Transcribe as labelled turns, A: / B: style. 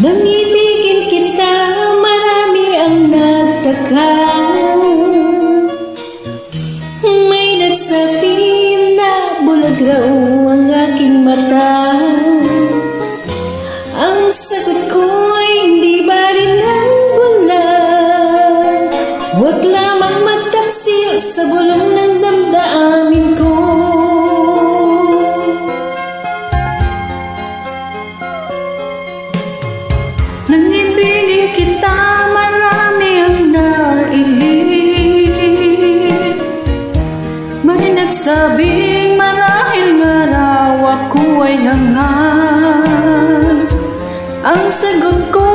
A: Nang ibigin kita, marami ang nagtaka. May nagsabi na bulag raw ang aking mata. Ang sagot ko'y hindi ba rin ang bulag? Huwag lamang magtaksil sa bulong ng damdamin ko. Nang ibigin kita, marami ang nailing. May nagsabing marahil nga raw ako ay hangal. Ang sagot ko